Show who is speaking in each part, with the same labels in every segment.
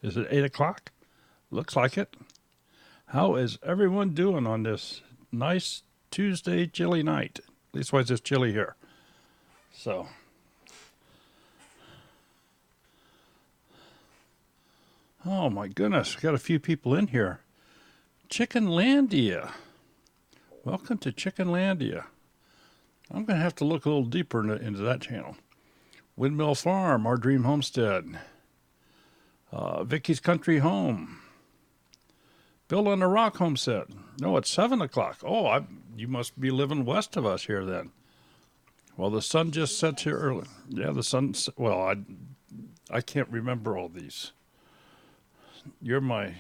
Speaker 1: Is it 8 o'clock? Looks like it. How is everyone doing on this nice Tuesday chilly night? At least why it's chilly here. So, oh my goodness, we got a few people in here. Chickenlandia. Welcome to Chickenlandia. I'm going to have to look a little deeper into that channel. Windmill Farm, Our Dream Homestead. Vicky's Country Home. Built on the Rock Homestead. No, it's 7 o'clock. Oh, you must be living west of us here then. Well, the sun just sets here early. Yeah, the sun. Well, I can't remember all these. You're my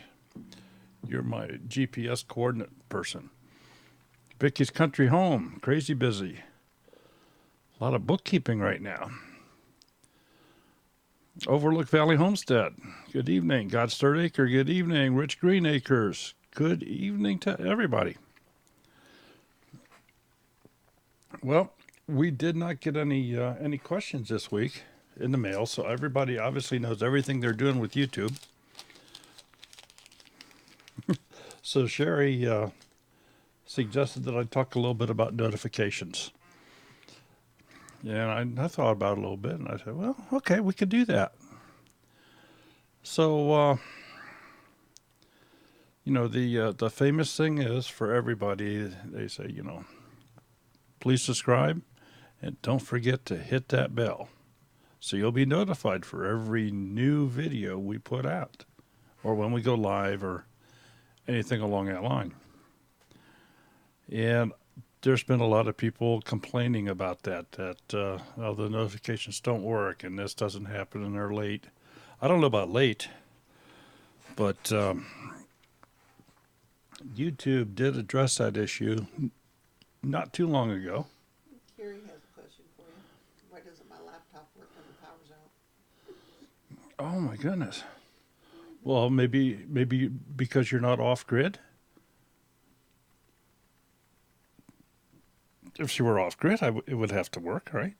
Speaker 1: GPS coordinate person. Vicky's Country Home. Crazy busy. A lot of bookkeeping right now. Overlook Valley Homestead. Good evening. God's Third Acre. Good evening. Rich Green Acres. Good evening to everybody. Well, we did not get any questions this week in the mail, so everybody obviously knows everything they're doing with YouTube. So Sherry suggested that I talk a little bit about notifications. And I thought about it a little bit, and I said, well, okay, we could do that. So, the famous thing is for everybody, they say, please subscribe and don't forget to hit that bell. So you'll be notified for every new video we put out or when we go live or anything along that line. And there's been a lot of people complaining about that the notifications don't work and this doesn't happen and they're late. I don't know about late, but YouTube did address that issue not too long ago.
Speaker 2: Carrie has a question for you. Why doesn't my laptop work when the power's out?
Speaker 1: Oh my goodness. Well, maybe because you're not off grid. If she were off grid, it would have to work, right?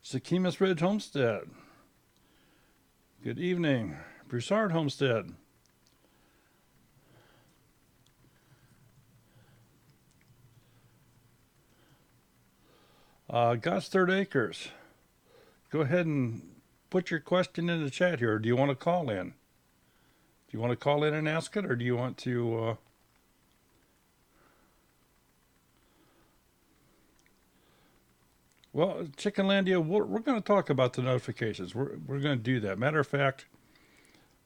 Speaker 1: Zakimus Ridge Homestead. Good evening. Broussard Homestead. God's Third Acres. Go ahead and put your question in the chat here. Do you want to call in? Do you want to call in and ask it, or do you want to... Well, Chickenlandia, we're going to talk about the notifications. We're going to do that. Matter of fact,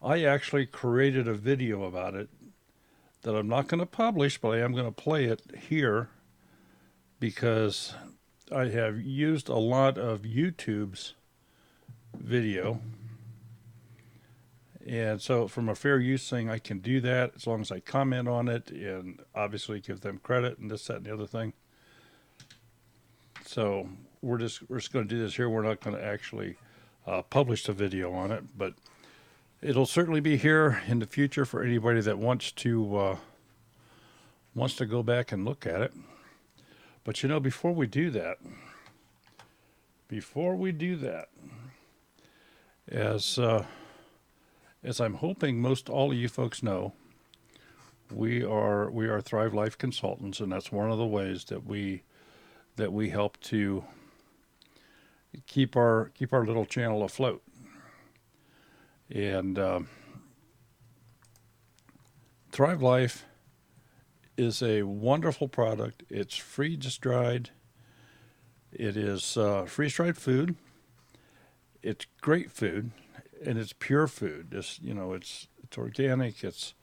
Speaker 1: I actually created a video about it that I'm not going to publish, but I am going to play it here because I have used a lot of YouTube's video. And so from a fair use thing, I can do that as long as I comment on it and obviously give them credit and this, that, and the other thing. So we're just going to do this here. We're not going to actually publish the video on it, but it'll certainly be here in the future for anybody that wants to go back and look at it. But before we do that, as I'm hoping most all of you folks know, we are Thrive Life consultants, and that's one of the ways that we help to keep our little channel afloat. And Thrive Life is a wonderful product. It's freeze-dried. It is freeze-dried food. It's great food, and it's pure food. It's organic. It's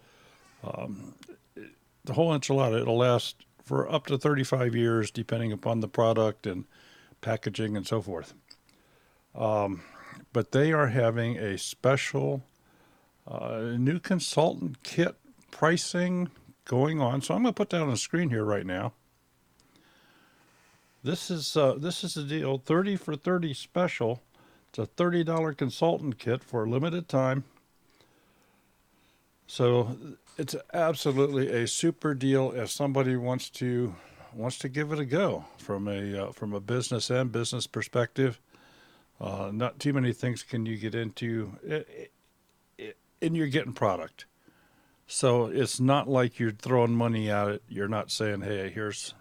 Speaker 1: the whole enchilada. It'll last for up to 35 years, depending upon the product and packaging and so forth. But they are having a special new consultant kit pricing going on. So I'm going to put that on the screen here right now. This is the deal, 30 for 30 special. It's a $30 consultant kit for a limited time. So it's absolutely a super deal if somebody wants to wants to give it a go from a business and business perspective. Not too many things can you get into, and you're getting product. So it's not like you're throwing money at it. You're not saying, "Hey, here's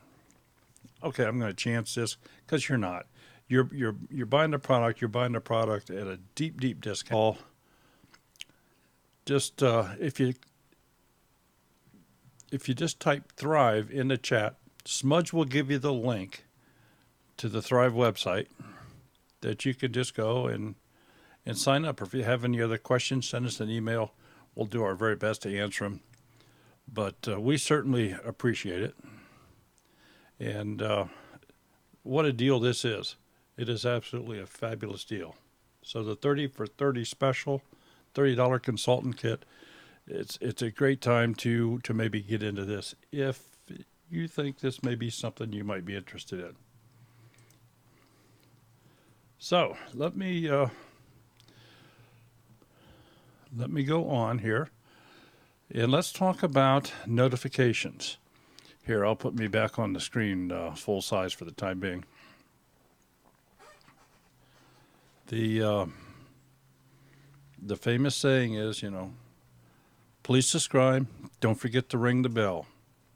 Speaker 1: okay, I'm going to chance this," because you're not. You're buying the product. You're buying the product at a deep discount. Just if you just type Thrive in the chat, Smudge will give you the link to the Thrive website that you can just go and sign up. If you have any other questions, send us an email. We'll do our very best to answer them. But we certainly appreciate it. And what a deal this is. It is absolutely a fabulous deal. So the 30 for 30 special, $30 consultant kit, it's a great time to maybe get into this if you think this may be something you might be interested in. So let me go on here, and let's talk about notifications. Here, I'll put me back on the screen full size for the time being. The famous saying is, please subscribe. Don't forget to ring the bell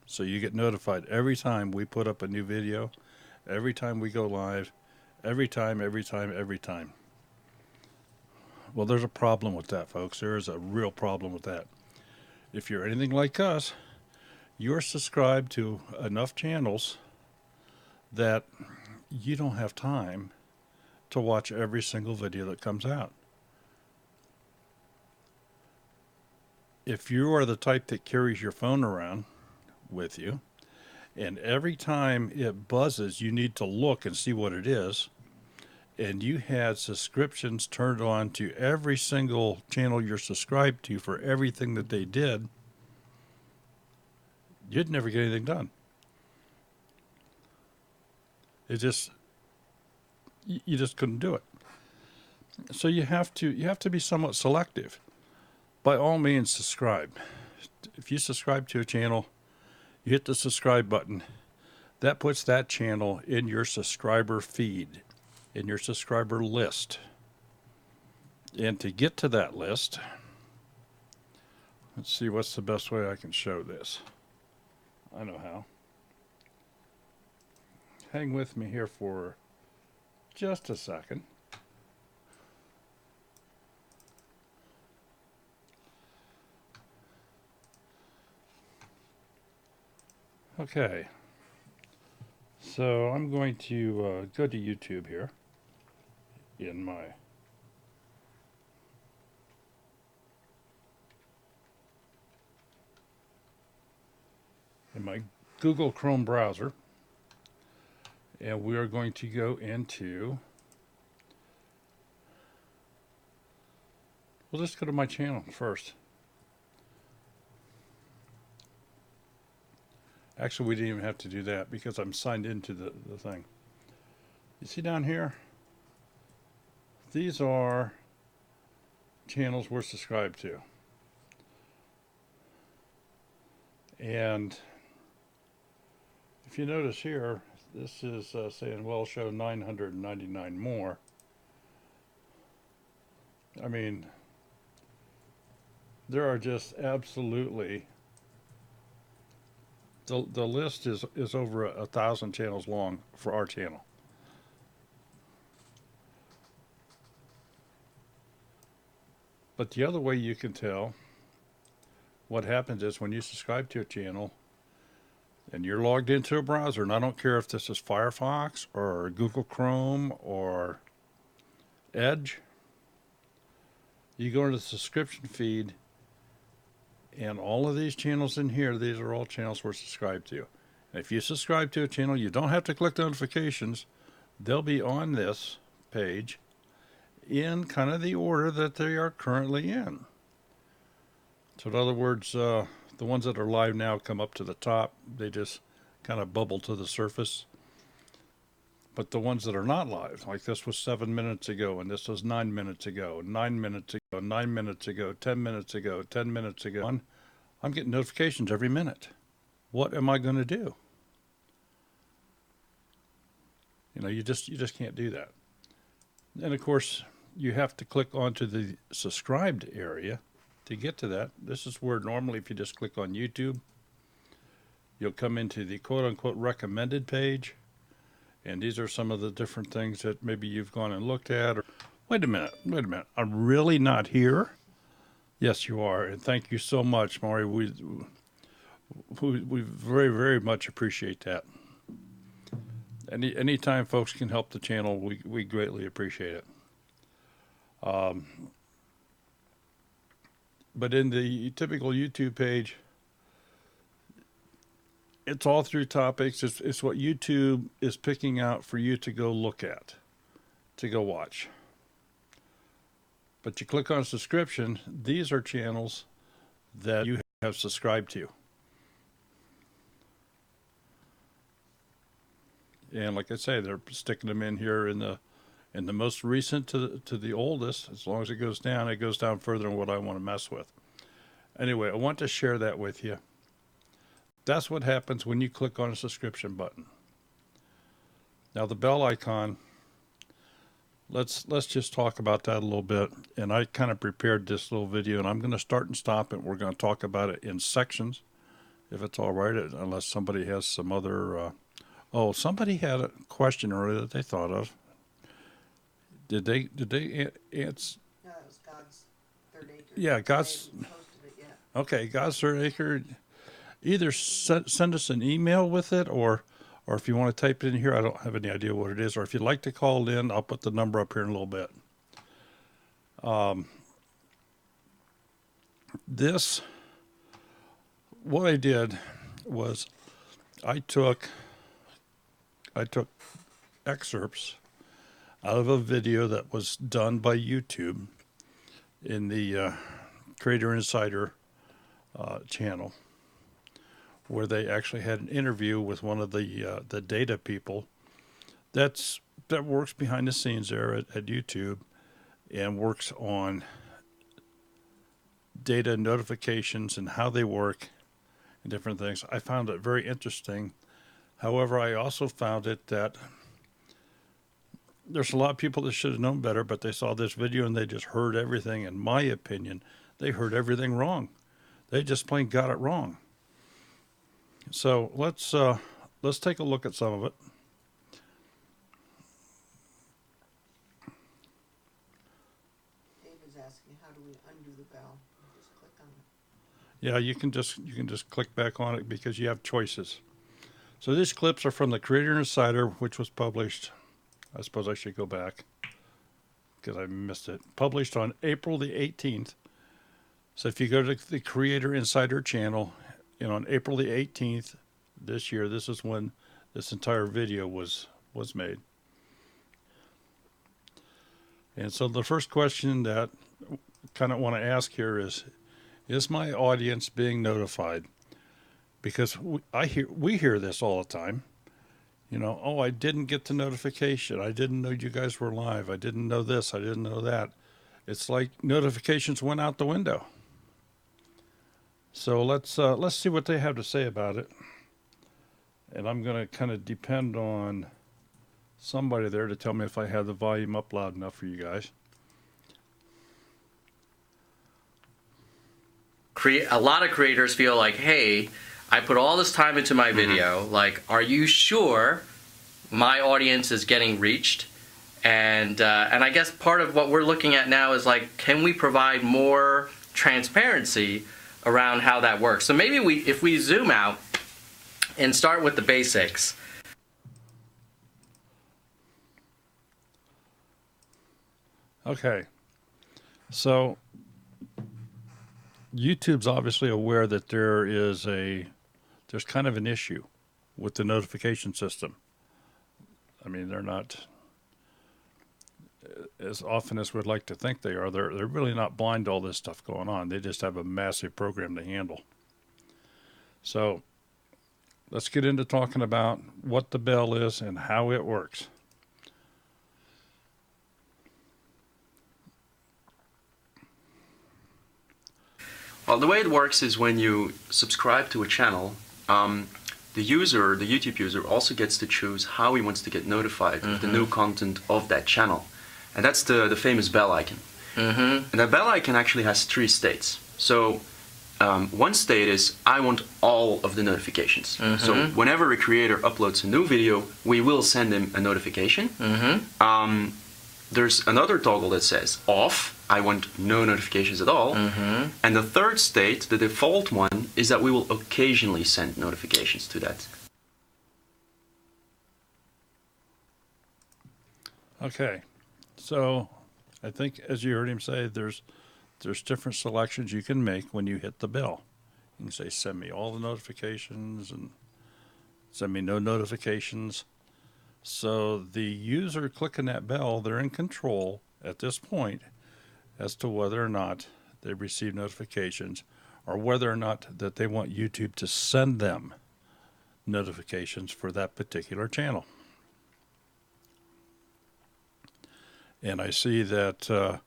Speaker 1: so you get notified every time we put up a new video, every time we go live, every time. Well, there's a problem with that, folks. There is a real problem with that. If you're anything like us, you're subscribed to enough channels that you don't have time to watch every single video that comes out. If you are the type that carries your phone around with you, and every time it buzzes, you need to look and see what it is, and you had subscriptions turned on to every single channel you're subscribed to for everything that they did, you'd never get anything done. You just couldn't do it. So you have to be somewhat selective. By all means, subscribe. If you subscribe to a channel, you hit the subscribe button. That puts that channel in your subscriber feed, in your subscriber list. And to get to that list, let's see what's the best way I can show this. I know how. Hang with me here for just a second. Okay, so I'm going to go to YouTube here in my Google Chrome browser, and we are going to go into, well, let's go to my channel first. Actually, we didn't even have to do that because I'm signed into the thing. You see down here? These are channels we're subscribed to. And if you notice here, this is saying, well, show 999 more. I mean, there are just absolutely... The list is over 1,000 channels long for our channel. But the other way you can tell what happens is when you subscribe to a channel and you're logged into a browser, and I don't care if this is Firefox or Google Chrome or Edge, you go into the subscription feed, and all of these channels in here, these are all channels we're subscribed to. And if you subscribe to a channel, you don't have to click notifications. They'll be on this page in kind of the order that they are currently in. So in other words, the ones that are live now come up to the top. They just kind of bubble to the surface. But the ones that are not live, like this was 7 minutes ago, and this was 9 minutes ago, 9 minutes ago, 9 minutes ago, 10 minutes ago, 10 minutes ago, I'm getting notifications every minute. What am I going to do? You just can't do that. And of course, you have to click onto the subscribed area to get to that. This is where normally if you just click on YouTube, you'll come into the quote unquote recommended page. And these are some of the different things that maybe you've gone and looked at. Or, wait a minute. I'm really not here? Yes, you are. And thank you so much, Maury. We very, very much appreciate that. Anytime folks can help the channel, we greatly appreciate it. But in the typical YouTube page, it's all through topics. It's what YouTube is picking out for you to go look at, to go watch. But you click on subscription, these are channels that you have subscribed to. And like I say, they're sticking them in here in the most recent to the oldest. As long as it goes down further than what I want to mess with. Anyway, I want to share that with you. That's what happens when you click on a subscription button. Now the bell icon, let's just talk about that a little bit. And I kind of prepared this little video, and I'm going to start and stop it. We're going to talk about it in sections, if it's all right, unless somebody has some other... Oh, somebody had a question earlier that they thought of. Did they answer?
Speaker 2: No, it was God's third acre.
Speaker 1: Yeah, God's.
Speaker 2: I haven't posted it yet.
Speaker 1: Okay, God's third acre. Either send us an email with it, or if you want to type it in here, I don't have any idea what it is. Or if you'd like to call it in, I'll put the number up here in a little bit. What I did was I took excerpts out of a video that was done by YouTube in the Creator Insider channel, where they actually had an interview with one of the data people that works behind the scenes there at YouTube and works on data notifications and how they work and different things. I found it very interesting. However, I also found it that there's a lot of people that should have known better, but they saw this video and they just heard everything. In my opinion, they heard everything wrong. They just plain got it wrong. So let's take a look at some of it.
Speaker 2: David's asking, how do we undo the bell? Just click on it.
Speaker 1: Yeah, you can just click back on it because you have choices. So these clips are from the Creator Insider, which was published. I suppose I should go back because I missed it. Published on April the 18th. So if you go to the Creator Insider channel, and on April the 18th this year, this is when this entire video was made. And so the first question that I kind of want to ask here is my audience being notified? Because we hear this all the time. Oh, I didn't get the notification. I didn't know you guys were live. I didn't know this. I didn't know that. It's like notifications went out the window. So let's see what they have to say about it. And I'm going to kind of depend on somebody there to tell me if I have the volume up loud enough for you guys.
Speaker 3: A lot of creators feel like, hey, I put all this time into my video. Like, are you sure my audience is getting reached? And I guess part of what we're looking at now is like, can we provide more transparency around how that works? So maybe if we zoom out and start with the basics.
Speaker 1: Okay, so YouTube's obviously aware that there's kind of an issue with the notification system. I mean, they're not, as often as we'd like to think they are, they're really not blind to all this stuff going on. They just have a massive program to handle. So let's get into talking about what the bell is and how it works.
Speaker 4: Well, the way it works is when you subscribe to a channel, the user, the YouTube user, also gets to choose how he wants to get notified of the new content of that channel. And that's the famous bell icon. And that bell icon actually has 3 states. So one state is I want all of the notifications. So whenever a creator uploads a new video, we will send him a notification. There's another toggle that says off. I want no notifications at all. And the third state, the default one, is that we will occasionally send notifications to that.
Speaker 1: Okay, so I think, as you heard him say, there's different selections you can make when you hit the bell. You can say, send me all the notifications and send me no notifications. So the user clicking that bell, they're in control at this point as to whether or not they receive notifications or whether or not that they want YouTube to send them notifications for that particular channel. And I see that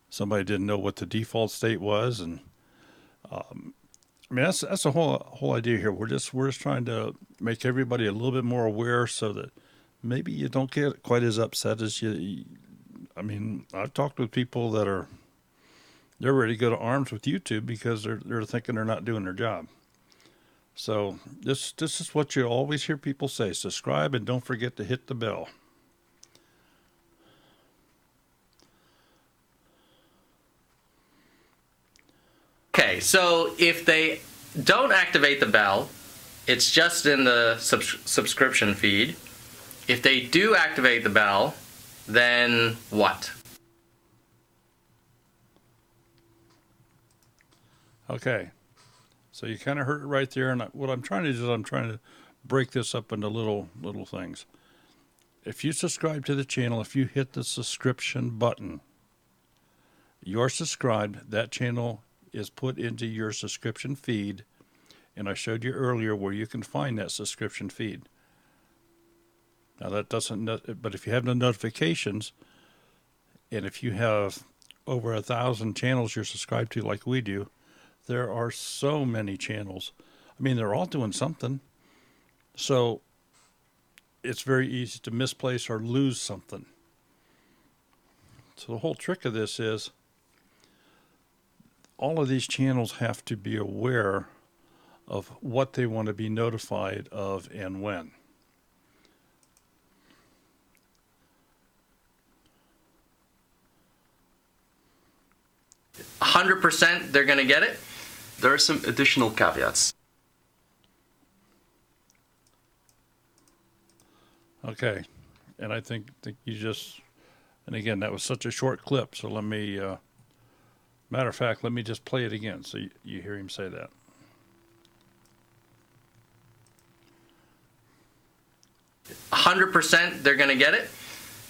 Speaker 1: somebody didn't know what the default state was, and I mean that's the whole idea here. We're just trying to make everybody a little bit more aware so that maybe you don't get quite as upset as you. I mean, I've talked with people that they're ready to go to arms with YouTube because they're thinking they're not doing their job. So this is what you always hear people say: subscribe and don't forget to hit the bell.
Speaker 3: Okay, so if they don't activate the bell, it's just in the subscription feed. If they do activate the bell, then what?
Speaker 1: Okay, so you kind of heard it right there, and what I'm trying to do is I'm trying to break this up into little things. If you subscribe to the channel, if you hit the subscription button, you're subscribed. That channel is put into your subscription feed, and I showed you earlier where you can find that subscription feed. Now that doesn't, but if you have no notifications, and if you have over 1,000 channels you're subscribed to like we do, there are so many channels. I mean, they're all doing something. So it's very easy to misplace or lose something. So the whole trick of this is all of these channels have to be aware of what they want to be notified of and when.
Speaker 3: %, they're going to get it?
Speaker 4: There are some additional caveats.
Speaker 1: Okay, and I think you just, and again, that was such a short clip, so let me, matter of fact, let me just play it again so you hear him say that.
Speaker 3: %, they're going to get it?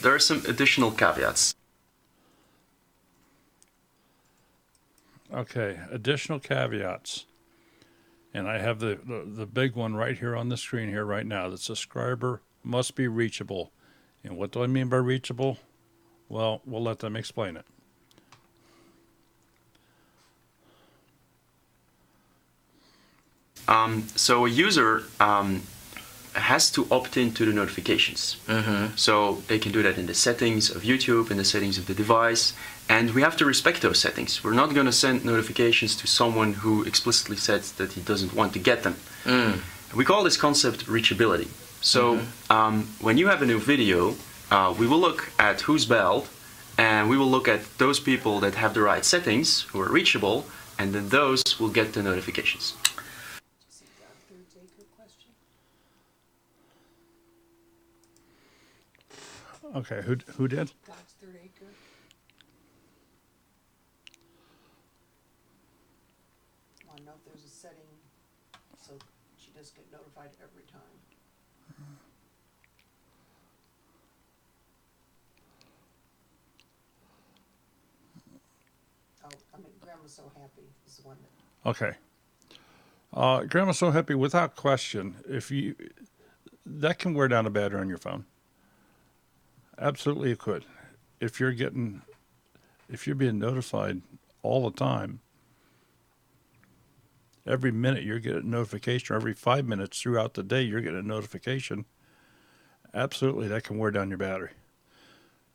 Speaker 4: There are some additional caveats.
Speaker 1: Okay, additional caveats. And I have the big one right here on the screen here right now. The subscriber must be reachable. And what do I mean by reachable? Well, we'll let them explain it.
Speaker 4: So a user has to opt into the notifications. So they can do that in the settings of YouTube, in the settings of the device, and we have to respect those settings. We're not going to send notifications to someone who explicitly says that he doesn't want to get them. We call this concept reachability. So when you have a new video, we will look at who's belled, and we will look at those people that have the right settings, who are reachable, and then those will get the notifications.
Speaker 1: Okay, who did?
Speaker 2: God's third acre. Want to know if there's a setting so she doesn't get notified every time. Oh, I mean, Grandma's So Happy is the one that.
Speaker 1: Okay. Grandma's So Happy, without question, that can wear down a battery on your phone. Absolutely it could. If you're being notified all the time, Every minute you're getting a notification, or every 5 minutes throughout the day you're getting a notification. Absolutely, that can wear down your battery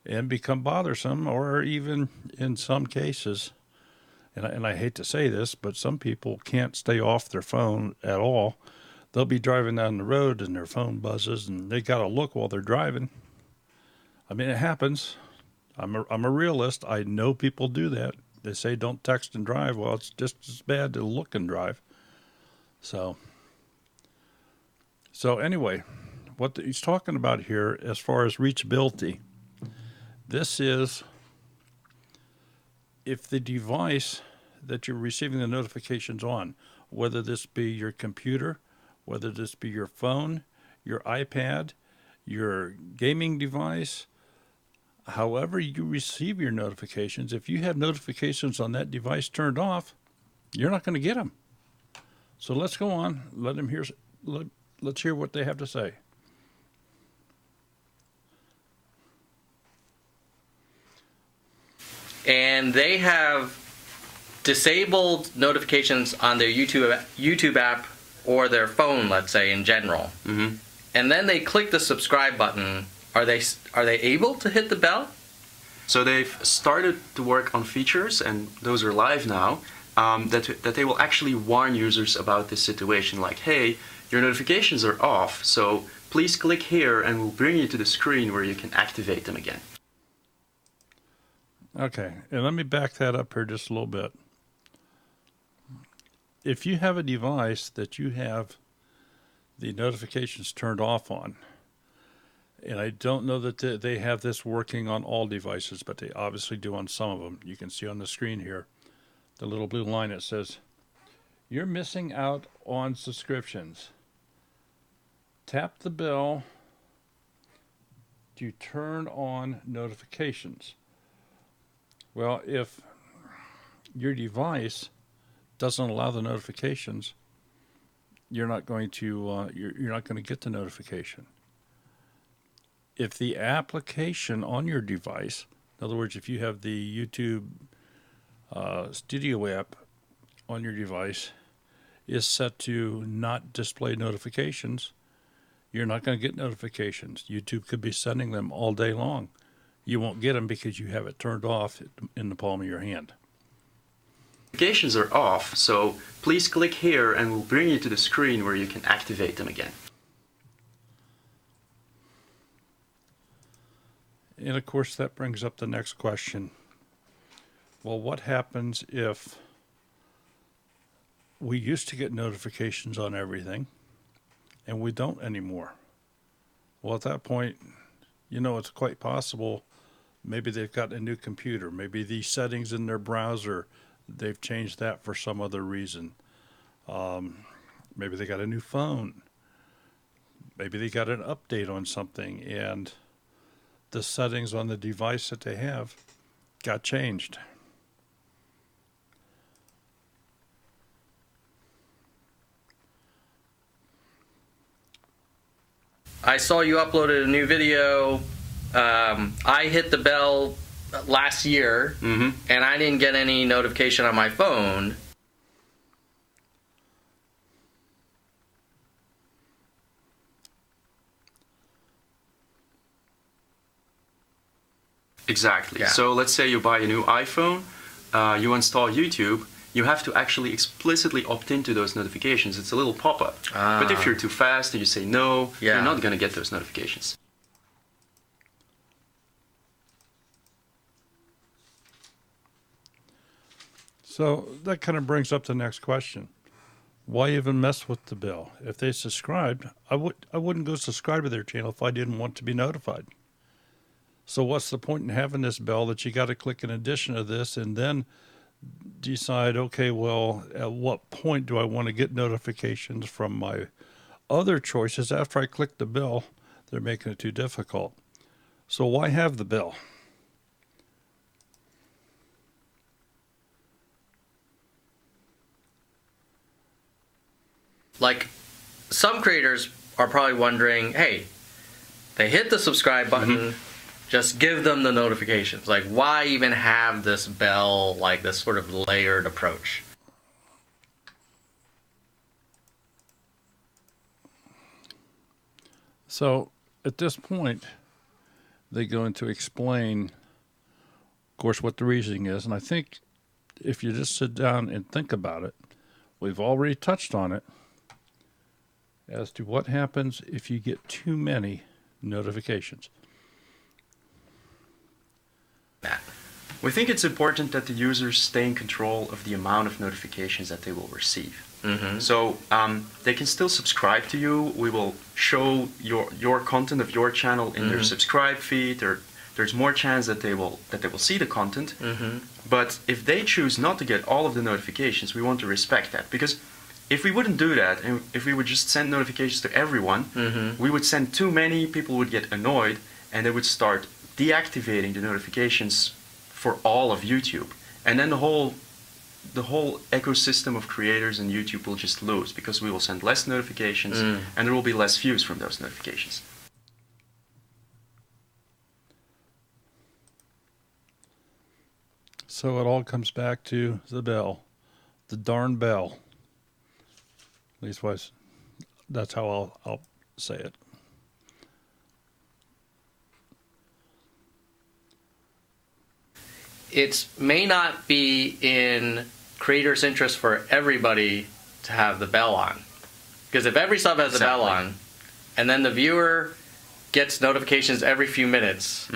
Speaker 1: and become bothersome, or even in some cases, and I hate to say this, but some people can't stay off their phone at all. They'll be driving down the road and their phone buzzes and they got to look while they're driving. I mean, it happens. I'm a realist. I know people do that. They say don't text and drive. Well, it's just as bad to look and drive. So anyway, what he's talking about here as far as reachability, this is if the device that you're receiving the notifications on, whether this be your computer, whether this be your phone, your iPad, your gaming device, however you receive your notifications, if you have notifications on that device turned off, you're not going to get them. So let's go on. Let's hear what they have to say.
Speaker 3: And they have disabled notifications on their YouTube app or their phone, let's say, in general.
Speaker 4: Mm-hmm.
Speaker 3: And then they click the subscribe button. Are they able to hit the bell?
Speaker 4: So they've started to work on features, and those are live now, that they will actually warn users about this situation, like, hey, your notifications are off, so please click here and we'll bring you to the screen where you can activate them again.
Speaker 1: Okay, and let me back that up here just a little bit. If you have a device that you have the notifications turned off on, and I don't know that they have this working on all devices, but they obviously do on some of them. You can see on the screen here, the little blue line that says, you're missing out on subscriptions. Tap the bell to turn on notifications. Well, if your device doesn't allow the notifications, you're not going to get the notification. If the application on your device, in other words, if you have the YouTube Studio app on your device, is set to not display notifications, you're not going to get notifications. YouTube could be sending them all day long. You won't get them because you have it turned off in the palm of your hand.
Speaker 4: Notifications are off, so please click here and we'll bring you to the screen where you can activate them again.
Speaker 1: And of course, that brings up the next question. Well, what happens if we used to get notifications on everything and we don't anymore? Well, at that point, it's quite possible maybe they've got a new computer. Maybe the settings in their browser, they've changed that for some other reason. Maybe they got a new phone. Maybe they got an update on something and the settings on the device that they have got changed.
Speaker 3: I saw you uploaded a new video. I hit the bell last year,
Speaker 4: Mm-hmm.
Speaker 3: and I didn't get any notification on my phone.
Speaker 4: Exactly.
Speaker 3: Yeah.
Speaker 4: So let's say you buy a new iPhone, you install YouTube, you have to actually explicitly opt into those notifications. It's a little pop-up. But if you're too fast and you say no,
Speaker 3: Yeah.
Speaker 4: you're not going to get those notifications.
Speaker 1: So that kind of brings up the next question. Why even mess with the bell? If they subscribed, I wouldn't go subscribe to their channel if I didn't want to be notified. So what's the point in having this bell that you got to click in addition to this and then decide, okay, well, at what point do I want to get notifications from my other choices after I click the bell? They're making it too difficult. So why have the bell?
Speaker 3: Like, some creators are probably wondering, hey, they hit the subscribe button, just give them the notifications. Like, why even have this bell, like this sort of layered approach?
Speaker 1: So at this point, they go into explain, of course, what the reasoning is. And I think if you just sit down and think about it, we've already touched on it as to what happens if you get too many notifications.
Speaker 3: Matt.
Speaker 4: We think it's important that the users stay in control of the amount of notifications that they will receive. So they can still subscribe to you. We will show your content of your channel in their subscribe feed. There's more chance that they will see the content. But if they choose not to get all of the notifications, we want to respect that, because if we wouldn't do that, and if we would just send notifications to everyone, we would send too many. People would get annoyed, and they would start deactivating the notifications for all of YouTube, and then the whole ecosystem of creators in YouTube will just lose, because we will send less notifications and there will be less views from those notifications.
Speaker 1: So it all comes back to the bell, the darn bell. Leastwise, that's how I'll say it.
Speaker 3: It may not be in creators' interest for everybody to have the bell on. Because if every sub has the bell on, and then the viewer gets notifications every few minutes,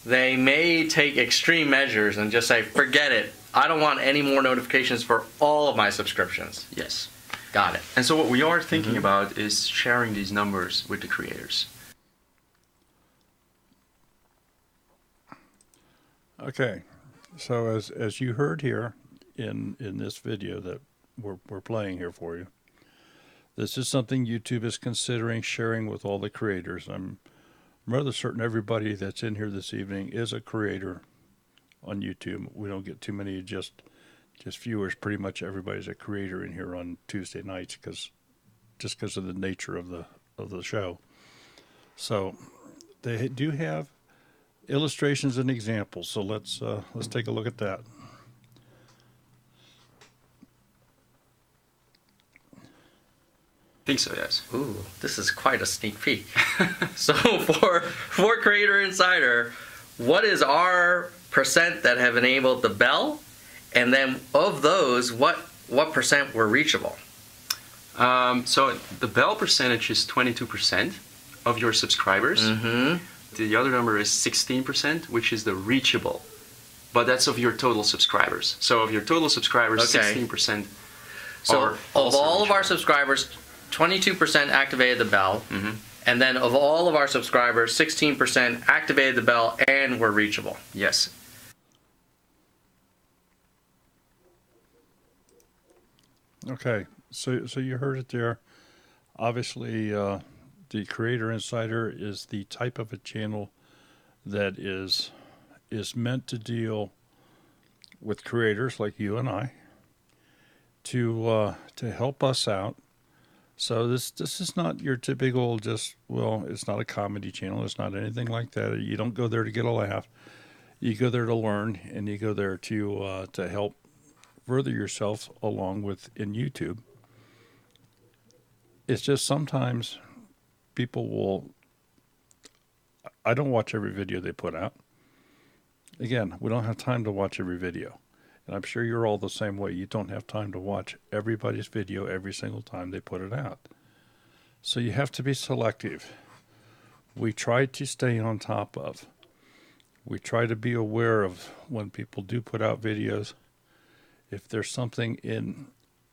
Speaker 3: they may take extreme measures and just say, forget it, I don't want any more notifications for all of my subscriptions.
Speaker 4: Yes.
Speaker 3: Got it.
Speaker 4: And so what we are thinking about is sharing these numbers with the creators.
Speaker 1: Okay, so as you heard here in this video that we're playing here for you, this is something YouTube is considering sharing with all the creators. I'm rather certain everybody that's in here this evening is a creator on YouTube. We don't get too many just viewers. Pretty much everybody's a creator in here on Tuesday nights, because of the nature of the show. So they do have illustrations and examples. So let's take a look at that.
Speaker 4: I think so, yes.
Speaker 3: Ooh, this is quite a sneak peek. So for Creator Insider, what is our percent that have enabled the bell? And then of those, what percent were reachable?
Speaker 4: So the bell percentage is 22% of your subscribers. The other number is 16%, which is the reachable. But that's of your total subscribers. So of your total subscribers,
Speaker 3: Okay.
Speaker 4: 16%
Speaker 3: So
Speaker 4: are
Speaker 3: of
Speaker 4: also
Speaker 3: all of our
Speaker 4: reachable.
Speaker 3: subscribers, 22% activated the bell. And then of all of our subscribers, 16% activated the bell and were reachable.
Speaker 4: Yes.
Speaker 1: Okay, so you heard it there. Obviously, the Creator Insider is the type of a channel that is meant to deal with creators like you and I to help us out. So this is not your typical it's not a comedy channel. It's not anything like that. You don't go there to get a laugh. You go there to learn, and you go there to help further yourself along with in YouTube. It's just sometimes people will. I don't watch every video they put out. Again, we don't have time to watch every video. And I'm sure you're all the same way. You don't have time to watch everybody's video every single time they put it out. So you have to be selective. We try to stay on top of. We try to be aware of when people do put out videos. If there's something in,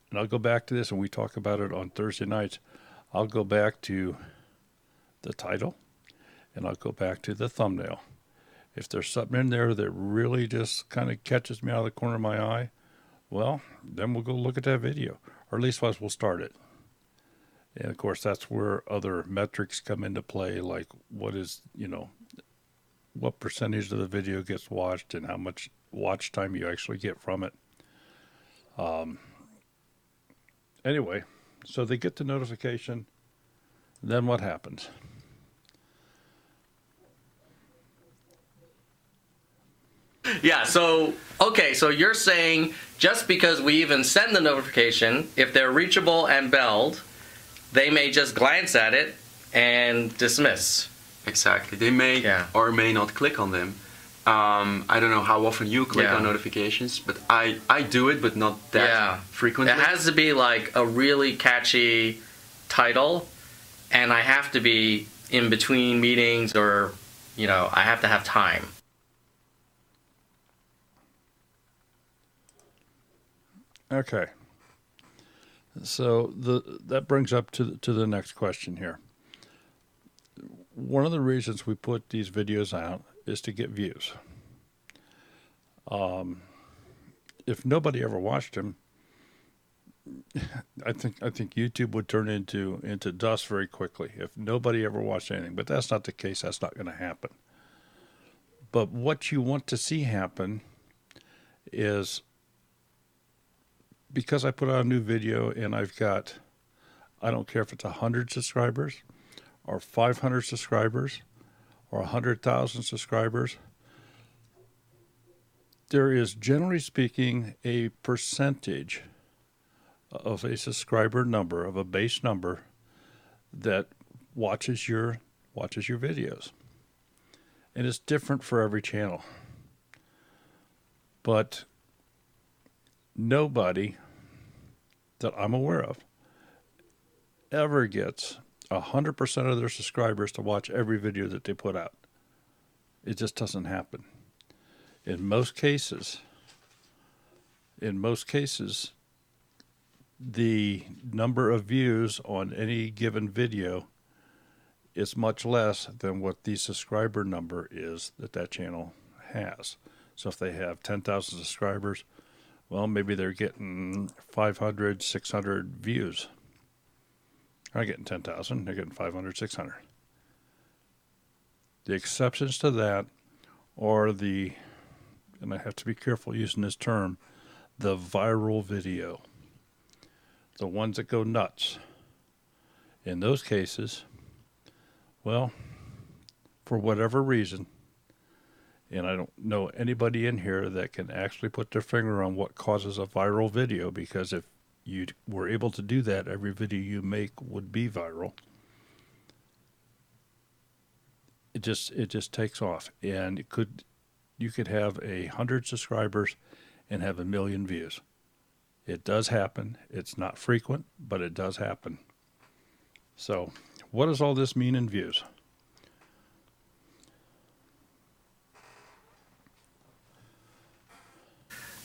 Speaker 1: and I'll go back to this, and we talk about it on Thursday nights, I'll go back to the title, and I'll go back to the thumbnail. If there's something in there that really just kind of catches me out of the corner of my eye, well, then we'll go look at that video, or at least we'll start it. And of course, that's where other metrics come into play, like what percentage of the video gets watched and how much watch time you actually get from it. Anyway, so they get the notification. Then what happens?
Speaker 3: Yeah, so you're saying just because we even send the notification, if they're reachable and belled, they may just glance at it and dismiss.
Speaker 4: Exactly. They may
Speaker 3: Yeah.
Speaker 4: or may not click on them. I don't know how often you click
Speaker 3: Yeah.
Speaker 4: on notifications, but I do it, but not that
Speaker 3: Yeah.
Speaker 4: frequently.
Speaker 3: It has to be like a really catchy title, and I have to be in between meetings, or I have to have time.
Speaker 1: Okay. So that brings up to the next question here. One of the reasons we put these videos out is to get views. If nobody ever watched them, I think YouTube would turn into dust very quickly if nobody ever watched anything. But that's not the case. That's not going to happen. But what you want to see happen is, because I put out a new video and I've got, I don't care if it's 100 subscribers or 500 subscribers or 100,000 subscribers, there is, generally speaking, a percentage of a subscriber number, of a base number, that watches your videos. And it's different for every channel. But nobody that I'm aware of ever gets 100% of their subscribers to watch every video that they put out. It just doesn't happen. In most cases, the number of views on any given video is much less than what the subscriber number is that channel has. So if they have 10,000 subscribers, well, maybe they're getting 500, 600 views. They're not getting 10,000, they're getting 500, 600. The exceptions to that are and I have to be careful using this term, the viral video. The ones that go nuts. In those cases, well, for whatever reason, and I don't know anybody in here that can actually put their finger on what causes a viral video, because if you were able to do that, every video you make would be viral. It just takes off, and you could have 100 subscribers and have 1 million views. It does happen. It's not frequent, but it does happen. So, what does all this mean in views?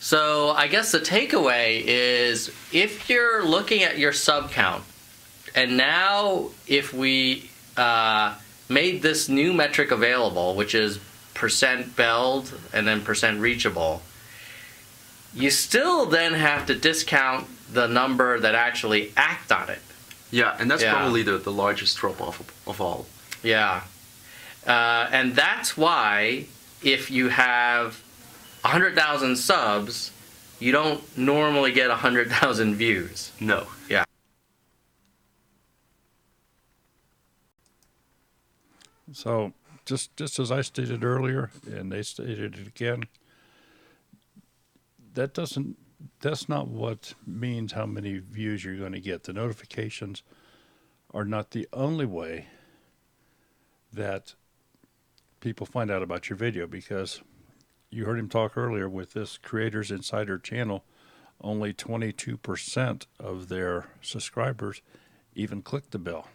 Speaker 3: So I guess the takeaway is, if you're looking at your sub count, and now if we made this new metric available, which is percent belled and then percent reachable, you still then have to discount the number that actually act on it.
Speaker 4: Yeah, and that's
Speaker 3: Yeah.
Speaker 4: probably the largest drop-off of all.
Speaker 3: Yeah. And that's why if you have 100,000 subs, you don't normally get 100,000 views.
Speaker 4: No.
Speaker 3: Yeah.
Speaker 1: So, just as I stated earlier, and they stated it again, that's not what means how many views you're going to get. The notifications are not the only way that people find out about your video, because you heard him talk earlier with this Creators Insider channel, only 22% of their subscribers even click the bell.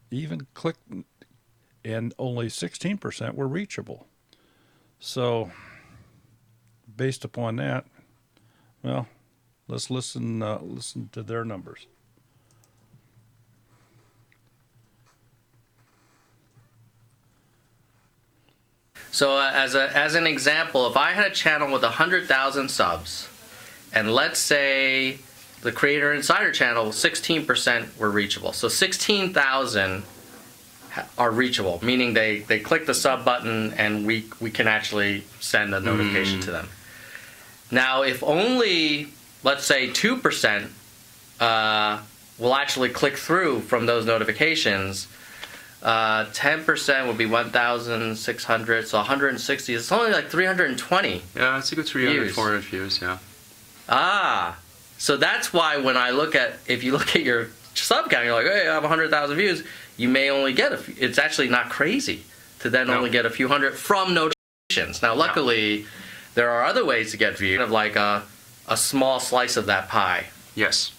Speaker 1: Even click, and only 16% were reachable. So, based upon that, well, let's listen to their numbers.
Speaker 3: So as an example, if I had a channel with 100,000 subs, and let's say the Creator Insider channel, 16% were reachable. So 16,000 are reachable, meaning they click the sub button and we can actually send a notification to them. Now, if only, let's say, 2% will actually click through from those notifications, 10% would be 1,600, so 160. It's only like 320.
Speaker 4: Yeah, it's a good 300,
Speaker 3: Views.
Speaker 4: 400 views, yeah.
Speaker 3: Ah, so that's why when I look at, if you look at your sub count. You're like, hey, I have 100,000 views. You may only get a few. It's actually not crazy to then only get a few hundred from notifications. Now, luckily, there are other ways to get views, kind of like a small slice of that pie.
Speaker 4: Yes.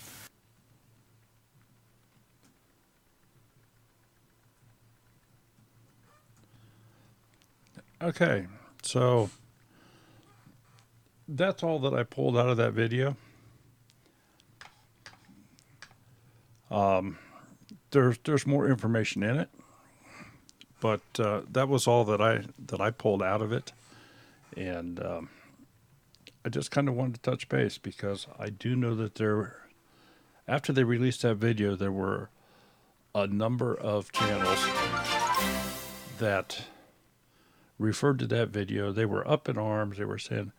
Speaker 1: Okay, so that's all that I pulled out of that video. There's more information in it, but that was all that I pulled out of it, and I just kind of wanted to touch base because I do know that after they released that video, there were a number of channels that referred to that video. They were up in arms. They were saying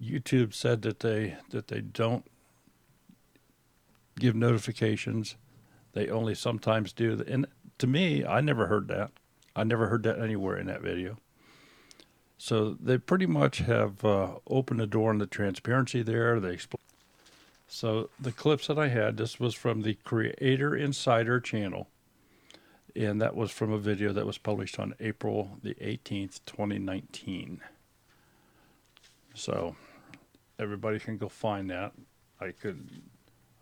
Speaker 1: YouTube said that they don't give notifications. They only sometimes do. And to me, I never heard that. I never heard that anywhere in that video. So they pretty much have opened the door on the transparency there. So the clips that I had, this was from the Creator Insider channel. And that was from a video that was published on April the 18th, 2019. So everybody can go find that. I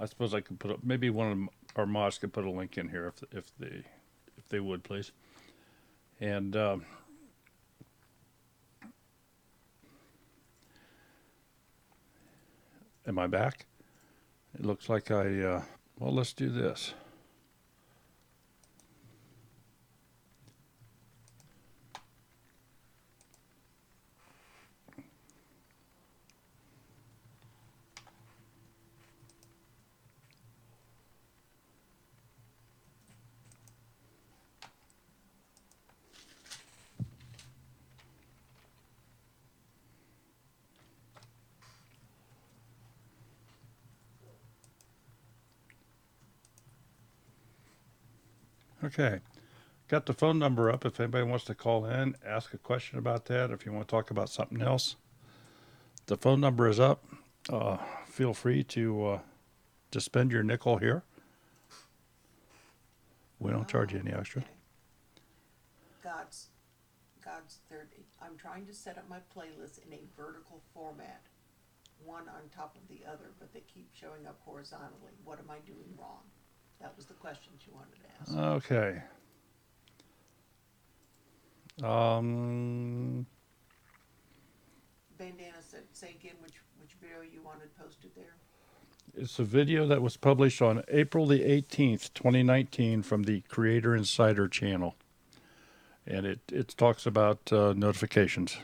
Speaker 1: suppose I could put up, maybe one of our mods could put a link in here if they would, please. And am I back? It looks like well, let's do this. Okay, got the phone number up if anybody wants to call in, ask a question about that, if you want to talk about something else. The phone number is up. Feel free to spend your nickel here. We don't charge you any extra.
Speaker 2: Okay. God's 30. I'm trying to set up my playlist in a vertical format, one on top of the other, but they keep showing up horizontally. What am I doing wrong? That was the question you wanted to ask.
Speaker 1: Okay.
Speaker 2: Bandana said, say again which video you wanted posted there.
Speaker 1: It's a video that was published on April the 18th, 2019 from the Creator Insider channel. And it talks about notifications.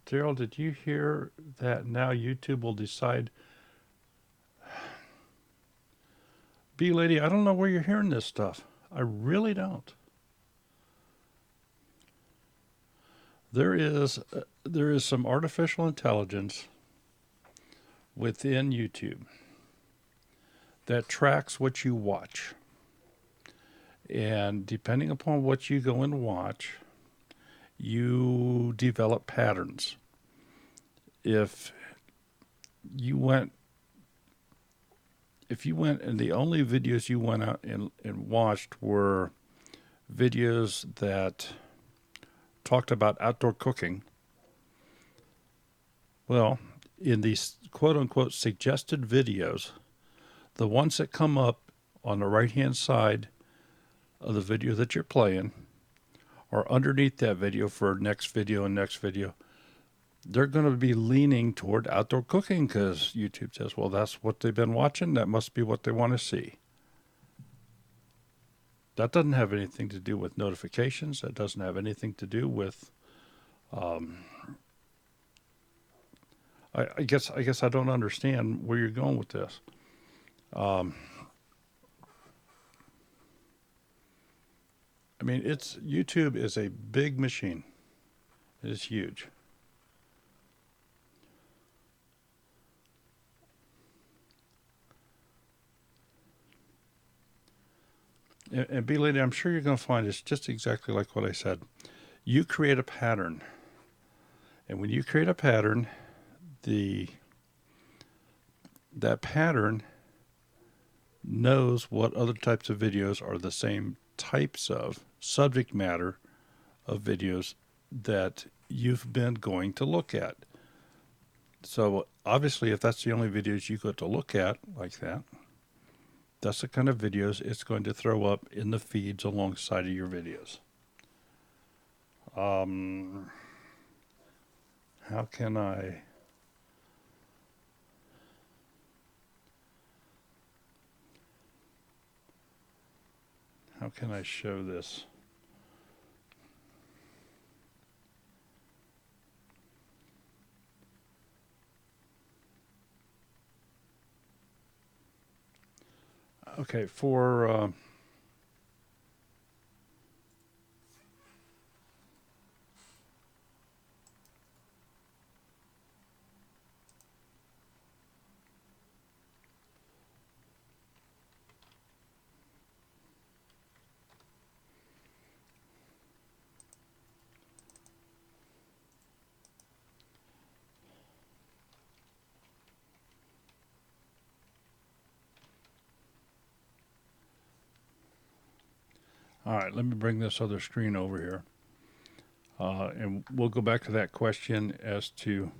Speaker 1: Daryl, did you hear that now YouTube will decide? B lady, I don't know where you're hearing this stuff. I really don't. There is some artificial intelligence within YouTube that tracks what you watch. And depending upon what you go and watch, you develop patterns. If you went and the only videos you went out and watched were videos that talked about outdoor cooking, well, in these quote-unquote suggested videos, the ones that come up on the right-hand side of the video that you're playing or underneath that video for next video and next video, they're going to be leaning toward outdoor cooking because YouTube says, well, that's what they've been watching. That must be what they want to see. That doesn't have anything to do with notifications. That doesn't have anything to do with, I guess I don't understand where you're going with this. I mean, YouTube is a big machine. It is huge. And B lady, I'm sure you're going to find it's just exactly like what I said. You create a pattern. And when you create a pattern, that pattern knows what other types of videos are the same types of subject matter of videos that you've been going to look at. So obviously, if that's the only videos you go to look at like that, that's the kind of videos it's going to throw up in the feeds alongside of your videos. How can I show this? Okay, for all right, let me bring this other screen over here. And we'll go back to that question as to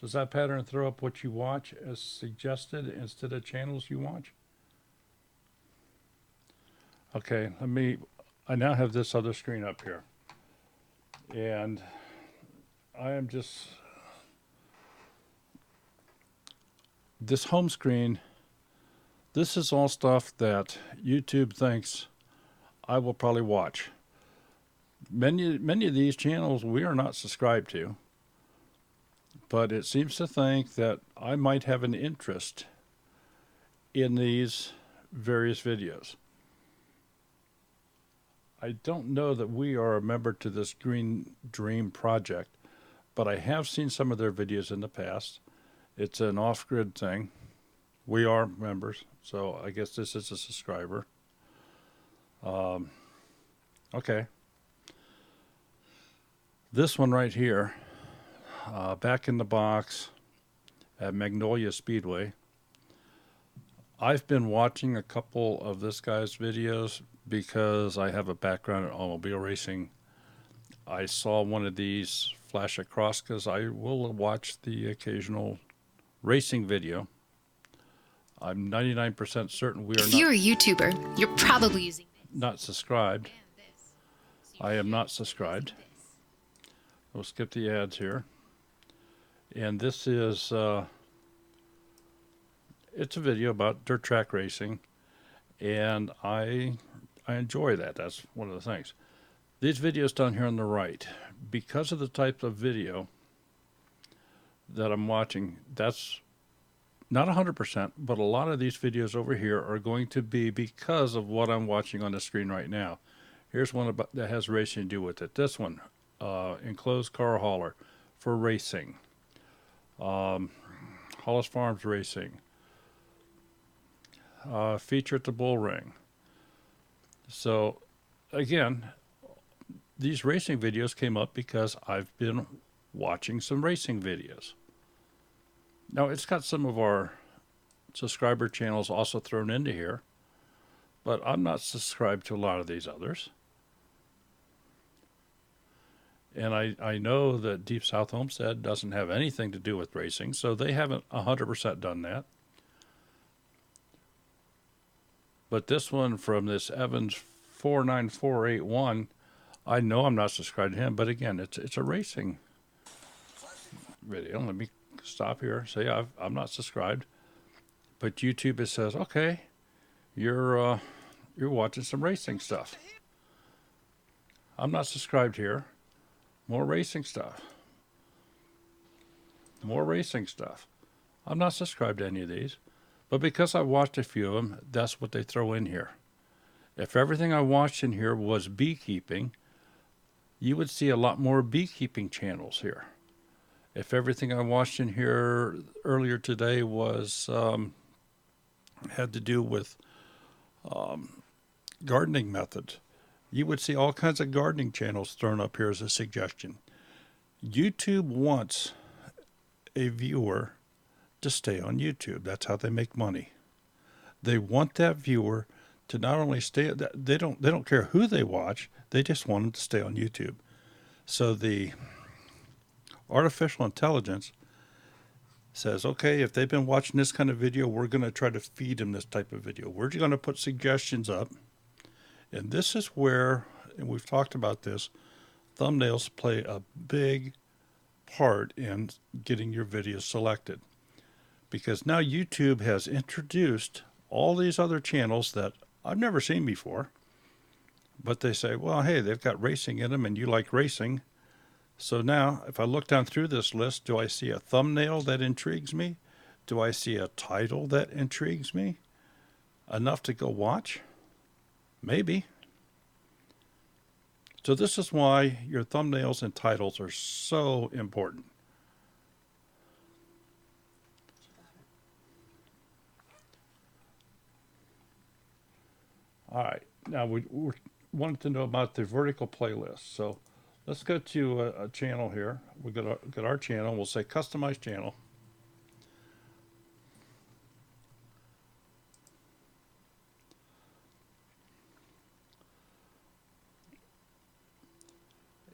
Speaker 1: does that pattern throw up what you watch as suggested instead of channels you watch? Okay, I now have this other screen up here. And I am just, this home screen, this is all stuff that YouTube thinks I will probably watch. Many of these channels we are not subscribed to, but it seems to think that I might have an interest in these various videos. I don't know that we are a member to this Green Dream project, but I have seen some of their videos in the past. It's an off-grid thing. We are members, so I guess this is a subscriber. Okay. This one right here, back in the box at Magnolia Speedway. I've been watching a couple of this guy's videos because I have a background in automobile racing. I saw one of these flash across because I will watch the occasional racing video. I'm 99% certain we are
Speaker 5: If you're a YouTuber, you're probably using
Speaker 1: not subscribed. I am not subscribed. We'll skip the ads here. And this is, it's a video about dirt track racing. And I enjoy that. That's one of the things. These videos down here on the right, because of the type of video that I'm watching, that's not 100%, but a lot of these videos over here are going to be because of what I'm watching on the screen right now. Here's one that has racing to do with it. This one, enclosed car hauler for racing. Hollis Farms Racing. Feature at the Bull Ring. So, again, these racing videos came up because I've been watching some racing videos. Now, it's got some of our subscriber channels also thrown into here, but I'm not subscribed to a lot of these others. And I know that Deep South Homestead doesn't have anything to do with racing, so they haven't 100% done that. But this one from this Evans 49481, I know I'm not subscribed to him, but again, it's a racing video. Let me stop here. Say I'm not subscribed, but YouTube it says, okay, you're watching some racing stuff. I'm not subscribed here. More racing stuff. More racing stuff. I'm not subscribed to any of these, but because I watched a few of them, that's what they throw in here. If everything I watched in here was beekeeping, you would see a lot more beekeeping channels here. If everything I watched in here earlier today was had to do with Gardening methods. You would see all kinds of gardening channels thrown up here as a suggestion. YouTube wants a viewer to stay on YouTube. That's how they make money. They want that viewer to not only stay, they don't care who they watch, they just want them to stay on YouTube. So the artificial intelligence says, okay, if they've been watching this kind of video, we're going to try to feed them this type of video. We're going to put suggestions up. And this is where, and we've talked about this, thumbnails play a big part in getting your videos selected. Because now YouTube has introduced all these other channels that I've never seen before. But they say, well, hey, they've got racing in them and you like racing. So now, if I look down through this list, do I see a thumbnail that intrigues me? Do I see a title that intrigues me? Enough to go watch? Maybe. So this is why your thumbnails and titles are so important. All right. Now we wanted to know about the vertical playlist. So let's go to a channel here. We got our channel. We'll say customize channel.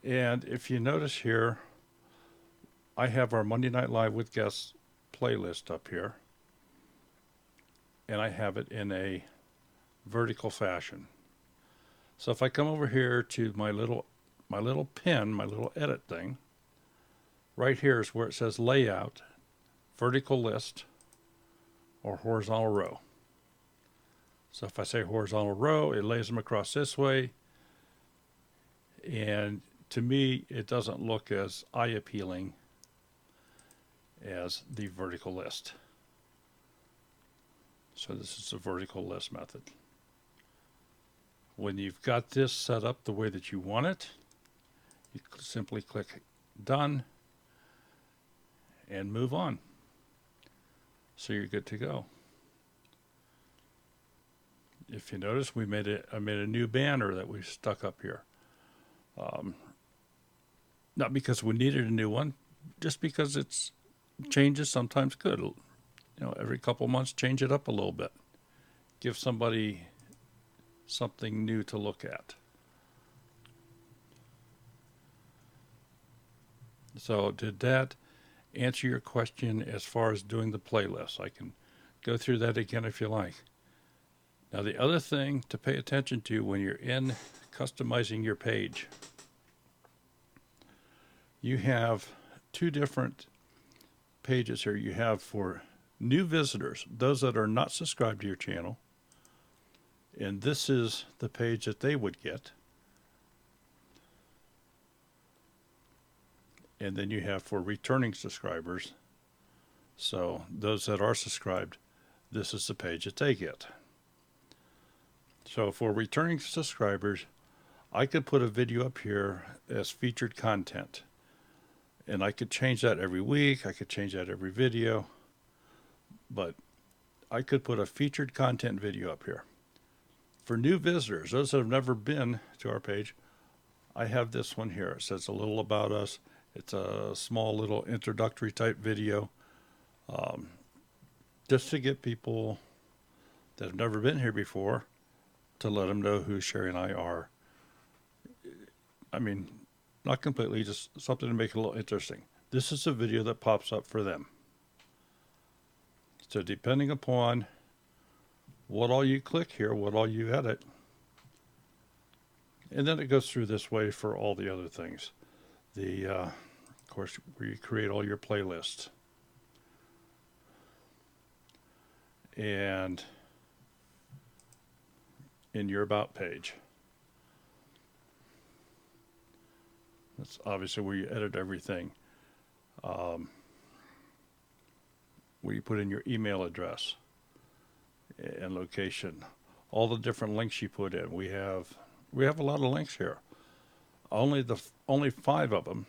Speaker 1: And if you notice here, I have our Monday Night Live with Guests playlist up here. And I have it in a vertical fashion. So if I come over here to my little pen, my little edit thing, right here is where it says layout, vertical list, or horizontal row. So if I say horizontal row, it lays them across this way. And to me, it doesn't look as eye appealing as the vertical list. So this is the vertical list method. When you've got this set up the way that you want it, you simply click done and move on. So you're good to go. If you notice, I made a new banner that we stuck up here. Not because we needed a new one, just because it's changes sometimes good. You know, every couple months, change it up a little bit. Give somebody something new to look at. So did that answer your question as far as doing the playlist? I can go through that again if you like. Now the other thing to pay attention to when you're in customizing your page, you have two different pages here. You have for new visitors, those that are not subscribed to your channel, and this is the page that they would get. And then you have for returning subscribers, so those that are subscribed, this is the page that they get. So for returning subscribers, I could put a video up here as featured content. And I could change that every week. I could change that every video. But I could put a featured content video up here. For new visitors, those that have never been to our page, I have this one here. It says a little about us. It's a small little introductory type video. Just to get people that have never been here before, to let them know who Sherry and I are. I mean, not completely, just something to make it a little interesting. This is a video that pops up for them. So depending upon what all you click here, what all you edit, and then it goes through this way for all the other things. Of course, where you create all your playlists. And in your About page. That's obviously where you edit everything. Where you put in your email address and location. All the different links you put in. We have a lot of links here. Only 5 of them,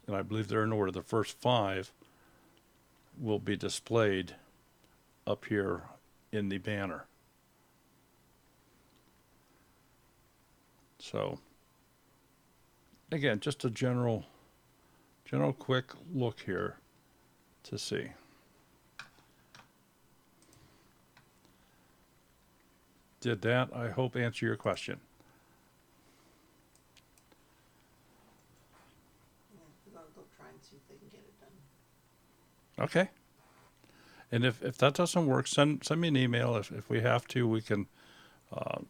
Speaker 1: and I believe they're in order. The first 5 will be displayed up here in the banner. So, again, just a general quick look here to see. Did that, I hope, answer your question?
Speaker 2: Yeah, we're gonna go try and see if they can get it done.
Speaker 1: Okay. And if that doesn't work, send me an email. If we have to, we can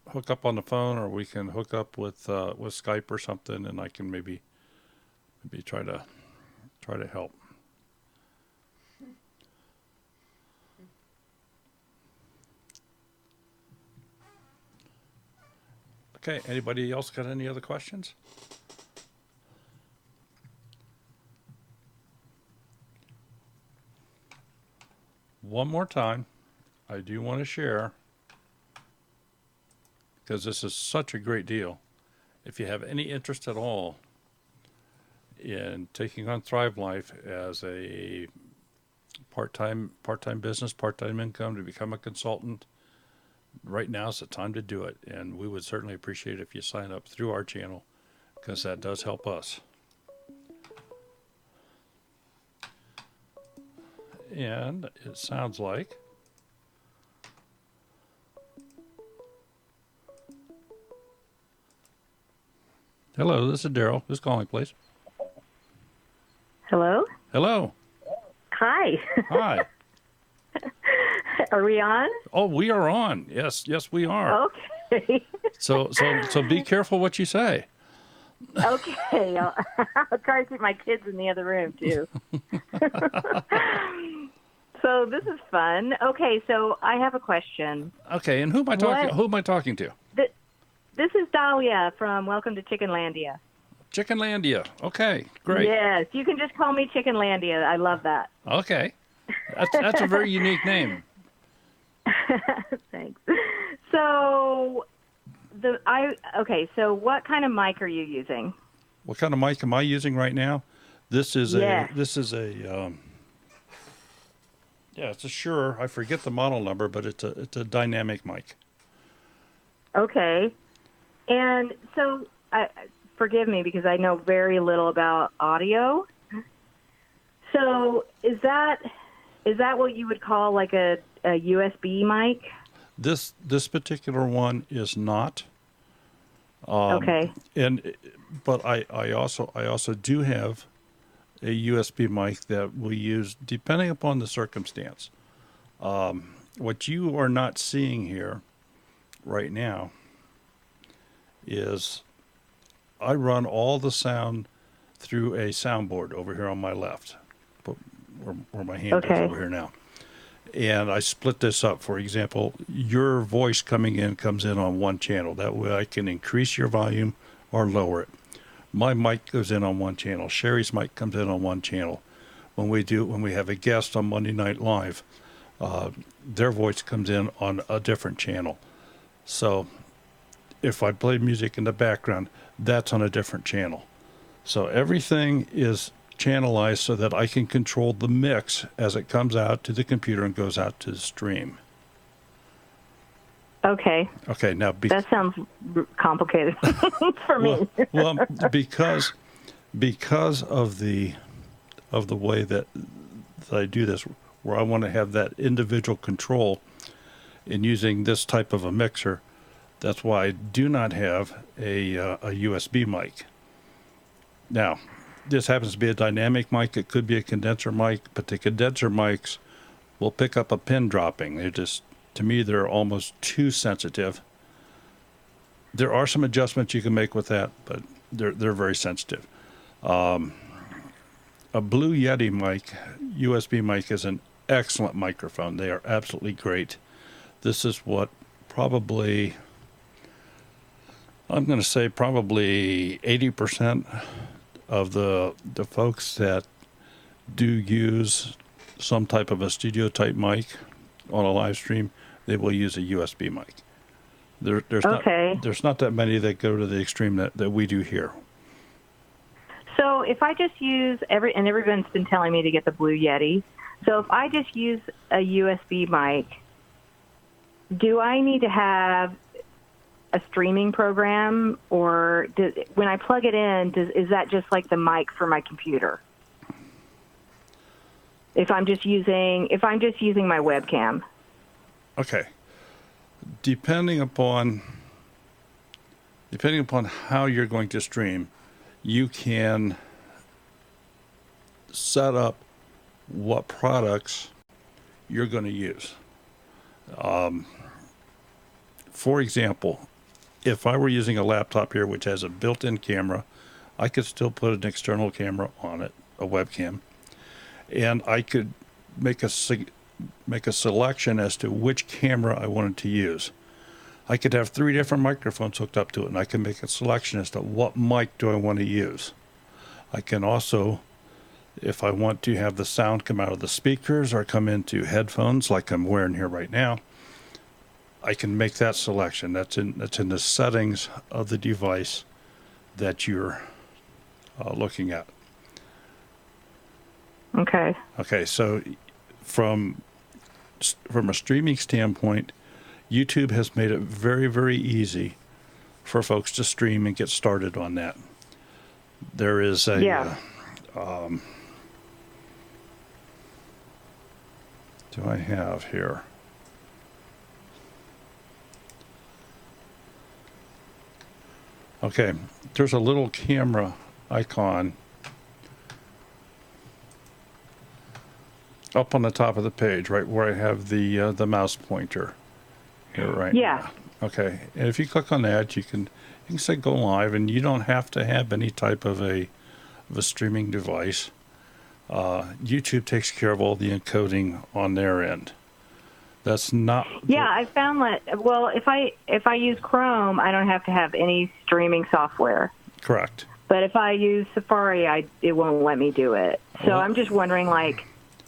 Speaker 1: hook up on the phone, or we can hook up with Skype or something, and I can maybe try to help. Okay. Anybody else got any other questions? One more time, I do want to share, because this is such a great deal. If you have any interest at all in taking on Thrive Life as a part-time business, part-time income, to become a consultant, right now is the time to do it. And we would certainly appreciate it if you sign up through our channel, because that does help us. And it sounds like hello, this is Daryl. Who's calling, please?
Speaker 6: Hello?
Speaker 1: Hello.
Speaker 6: Hi.
Speaker 1: Hi.
Speaker 6: Are we on?
Speaker 1: Oh, we are on. Yes, we are.
Speaker 6: Okay.
Speaker 1: So be careful what you say.
Speaker 6: Okay. I'll try to keep my kids in the other room, too. So this is fun. Okay, so I have a question.
Speaker 1: Okay, and who am I talking? Who am I talking to?
Speaker 6: This is Dahlia from Welcome to Chickenlandia.
Speaker 1: Chickenlandia. Okay, great.
Speaker 6: Yes, you can just call me Chickenlandia. I love that.
Speaker 1: Okay, that's a very unique name.
Speaker 6: Thanks. So so what kind of mic are you using?
Speaker 1: What kind of mic am I using right now? This is
Speaker 6: Yes.
Speaker 1: it's a Shure. I forget the model number, but it's a dynamic mic.
Speaker 6: Okay. And so, forgive me because I know very little about audio. So, is that what you would call like a USB mic?
Speaker 1: This particular one is not.
Speaker 6: Okay.
Speaker 1: But I also do have a USB mic that we use depending upon the circumstance. What you are not seeing here right now is I run all the sound through a soundboard over here on my left, where my hand is over here now. And I split this up. For example, your voice comes in on one channel. That way I can increase your volume or lower it. My mic goes in on one channel. Sherry's mic comes in on one channel. When we have a guest on Monday Night Live, their voice comes in on a different channel. So if I play music in the background, that's on a different channel. So everything is channelized so that I can control the mix as it comes out to the computer and goes out to the stream.
Speaker 6: Okay.
Speaker 1: Okay, now
Speaker 6: that sounds complicated for me.
Speaker 1: Well, because of the way that I do this, where I want to have that individual control in using this type of a mixer, that's why I do not have a USB mic. Now, this happens to be a dynamic mic. It could be a condenser mic, but the condenser mics will pick up a pin dropping. To me, they're almost too sensitive. There are some adjustments you can make with that, but they're very sensitive. A Blue Yeti mic, USB mic, is an excellent microphone. They are absolutely great. This is what probably 80% of the folks that do use some type of a studio type mic on a live stream, they will use a USB mic. There's not that many that go to the extreme that we do here.
Speaker 6: So if I just use and everyone's been telling me to get the Blue Yeti. So if I just use a USB mic, do I need to have a streaming program, or when I plug it in, is that just like the mic for my computer? If I'm just using my webcam.
Speaker 1: Okay. Depending upon how you're going to stream, you can set up what products you're going to use. For example, if I were using a laptop here which has a built-in camera, I could still put an external camera on it, a webcam, and I could make a selection as to which camera I wanted to use. I could have 3 different microphones hooked up to it, and I can make a selection as to what mic do I want to use. I can also, if I want to have the sound come out of the speakers or come into headphones like I'm wearing here right now, I can make that selection. That's in the settings of the device that you're looking at.
Speaker 6: Okay.
Speaker 1: Okay, so from a streaming standpoint, YouTube has made it very, very easy for folks to stream and get started on that. There is a do I have here? Okay, there's a little camera icon up on the top of the page, right where I have the mouse pointer here, right?
Speaker 6: Yeah.
Speaker 1: Now. Okay, and if you click on that, you can say go live, and you don't have to have any type of a streaming device. YouTube takes care of all the encoding on their end. That's not.
Speaker 6: Yeah, I found that. Well, if I use Chrome, I don't have to have any streaming software.
Speaker 1: Correct.
Speaker 6: But if I use Safari, it won't let me do it. So I'm just wondering, like,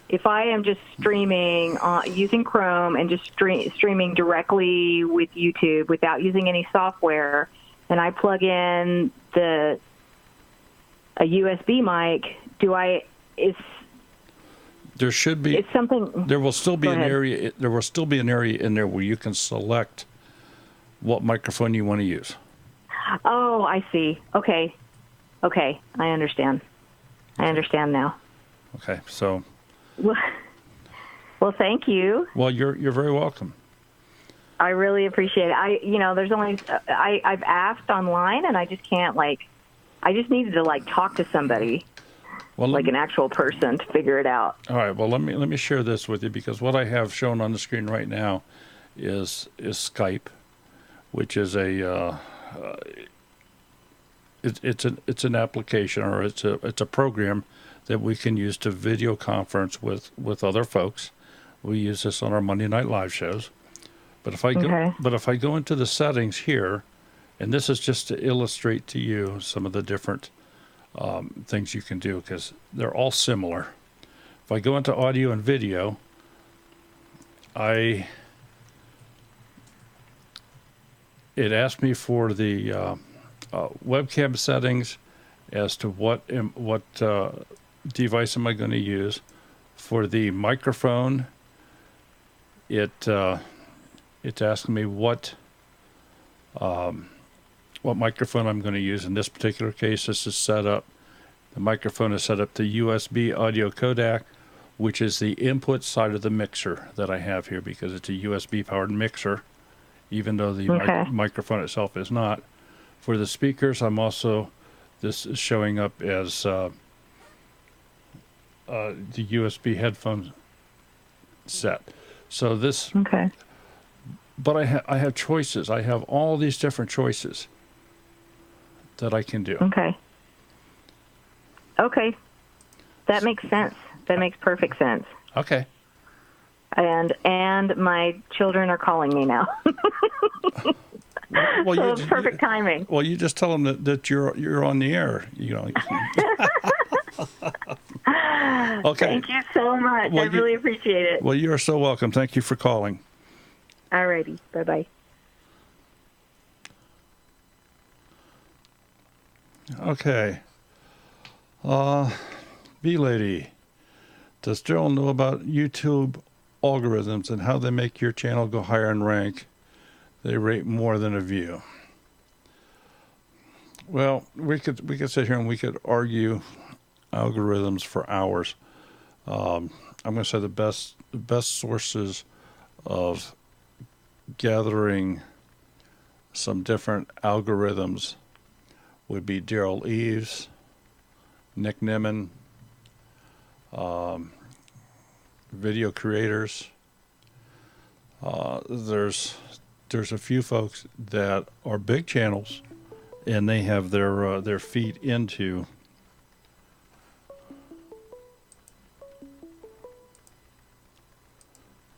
Speaker 6: if I am just streaming using Chrome and just streaming directly with YouTube without using any software, and I plug in a USB mic,
Speaker 1: there should be.
Speaker 6: It's something.
Speaker 1: There will still be
Speaker 6: Go
Speaker 1: an
Speaker 6: ahead.
Speaker 1: area. There will still be an area in there where you can select what microphone you want to use.
Speaker 6: Oh, I see. Okay, I understand. I understand now.
Speaker 1: Okay, so.
Speaker 6: Well, thank you.
Speaker 1: Well, you're very welcome.
Speaker 6: I really appreciate it. There's only I've asked online, and I just can't I just needed to talk to somebody.
Speaker 1: Well,
Speaker 6: an actual person to figure it out.
Speaker 1: All right. Well, let me share this with you, because what I have shown on the screen right now is Skype, which is it's an application, or it's a program that we can use to video conference with other folks. We use this on our Monday Night Live shows. But if I go into the settings here, and this is just to illustrate to you some of the different things you can do, because they're all similar. If I go into audio and video, it asks me for the webcam settings as to what device am I going to use. For the microphone, it's asking me what microphone I'm going to use. In this particular case, the microphone is set up to USB audio codec, which is the input side of the mixer that I have here, because it's a USB powered mixer, even though the microphone itself is not. For the speakers, this is showing up as the USB headphone set. So this.
Speaker 6: Okay.
Speaker 1: But I have choices. I have all these different choices that I can do.
Speaker 6: Okay. That makes sense. That makes perfect sense.
Speaker 1: Okay.
Speaker 6: And my children are calling me now.
Speaker 1: Well,
Speaker 6: so it's perfect timing.
Speaker 1: Well, you just tell them that you're on the air. Okay.
Speaker 6: Thank you so much. I really appreciate it.
Speaker 1: Well, you are so welcome. Thank you for calling.
Speaker 6: All righty. Bye-bye.
Speaker 1: Okay. B-Lady, does Daryl know about YouTube algorithms and how they make your channel go higher in rank? They rate more than a view. Well, we could sit here and we could argue algorithms for hours. I'm going to say the best sources of gathering some different algorithms would be Daryl Eves, Nick Nimmin, video creators. There's a few folks that are big channels, and they have their feet into.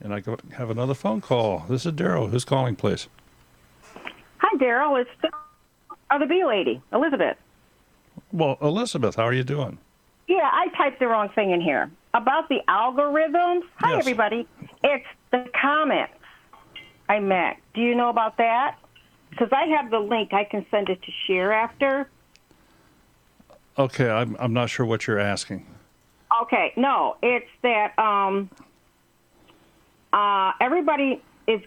Speaker 1: And I have another phone call. This is Daryl. Who's calling, please?
Speaker 7: Hi, Daryl. It's the bee lady, Elizabeth.
Speaker 1: Well, Elizabeth, how are you doing?
Speaker 7: Yeah, I typed the wrong thing in here. About the algorithms. Hi,
Speaker 1: Yes.
Speaker 7: everybody. It's the comments I meant. Do you know about that? Because I have the link. I can send it to share after.
Speaker 1: Okay, I'm not sure what you're asking.
Speaker 7: Okay, no, it's that everybody is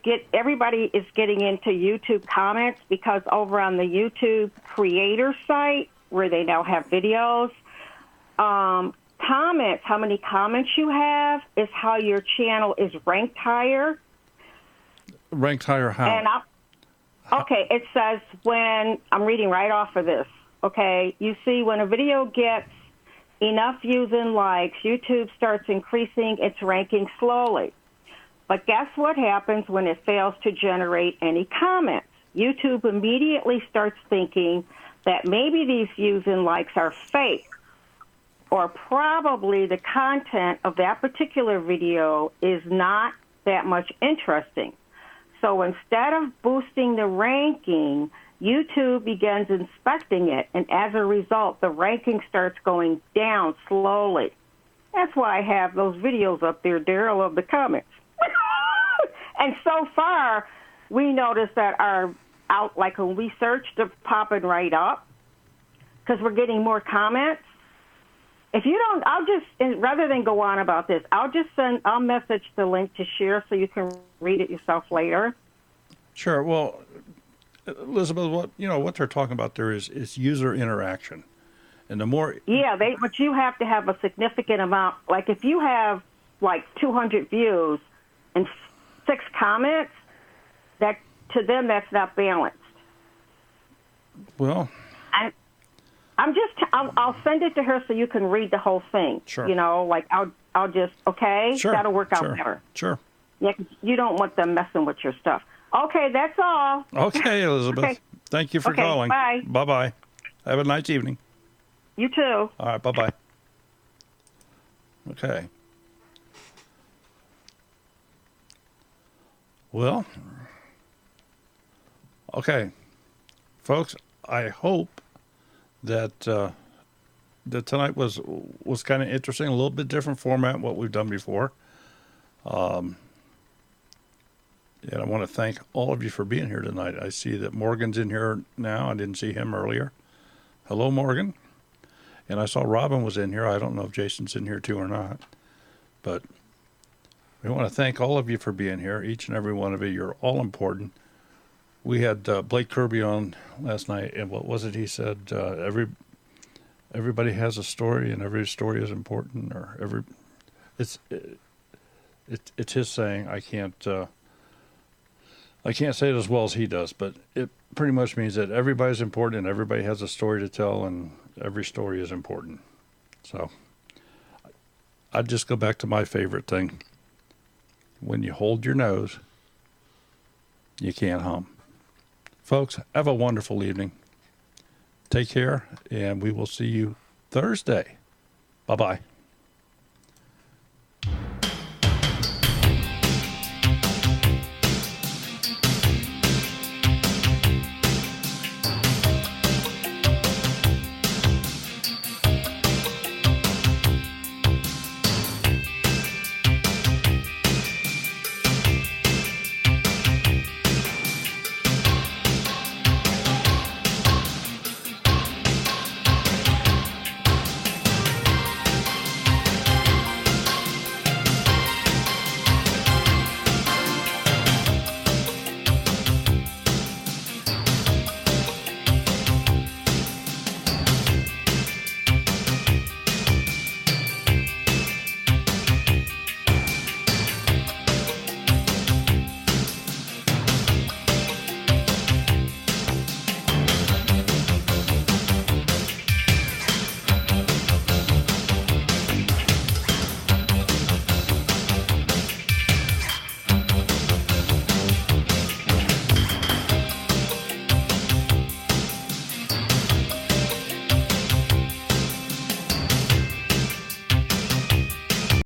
Speaker 7: getting into YouTube comments because over on the YouTube creator site where they now have videos, comments, how many comments you have is how your channel is ranked higher.
Speaker 1: Ranked higher how?
Speaker 7: And okay, it says when I'm reading right off of this. Okay, you see when a video gets enough views and likes, YouTube starts increasing its ranking slowly. But guess what happens when it fails to generate any comments? YouTube immediately starts thinking that maybe these views and likes are fake, or probably the content of that particular video is not that much interesting. So instead of boosting the ranking, YouTube begins inspecting it, and as a result, the ranking starts going down slowly. That's why I have those videos up there, Daryl, of the comments. And so far, we notice that like when we search, they're popping right up because we're getting more comments. If you don't, rather than go on about this, I'll message the link to share so you can read it yourself later.
Speaker 1: Sure. Well, Elizabeth, what they're talking about there is user interaction, and the more.
Speaker 7: Yeah, but you have to have a significant amount. Like if you have like 200 views and 6 comments, that to them that's not balanced.
Speaker 1: Well.
Speaker 7: I'll send it to her so you can read the whole thing.
Speaker 1: Sure.
Speaker 7: I'll just, okay?
Speaker 1: Sure.
Speaker 7: That'll work out better.
Speaker 1: Sure.
Speaker 7: Yeah, 'cause you don't want them messing with your stuff. Okay, that's all.
Speaker 1: Okay, Elizabeth.
Speaker 7: Okay.
Speaker 1: Thank you for calling.
Speaker 7: Bye.
Speaker 1: Bye-bye. Have a nice evening.
Speaker 7: You too.
Speaker 1: All right, bye-bye. Okay. Well, okay. Folks, I hope that that tonight was kind of interesting, a little bit different format than what we've done before. And I want to thank all of you for being here tonight. I see that Morgan's in here now. I didn't see him earlier. Hello, Morgan. And I saw Robin was in here. I don't know if Jason's in here too or not. But we want to thank all of you for being here, each and every one of you. You're all important. We had Blake Kirby on last night, and what was it he said? Everybody has a story, and every story is important. It's his saying. I can't say it as well as he does, but it pretty much means that everybody's important, and everybody has a story to tell, and every story is important. So I'd just go back to my favorite thing. When you hold your nose, you can't hum. Folks, have a wonderful evening. Take care, and we will see you Thursday. Bye-bye.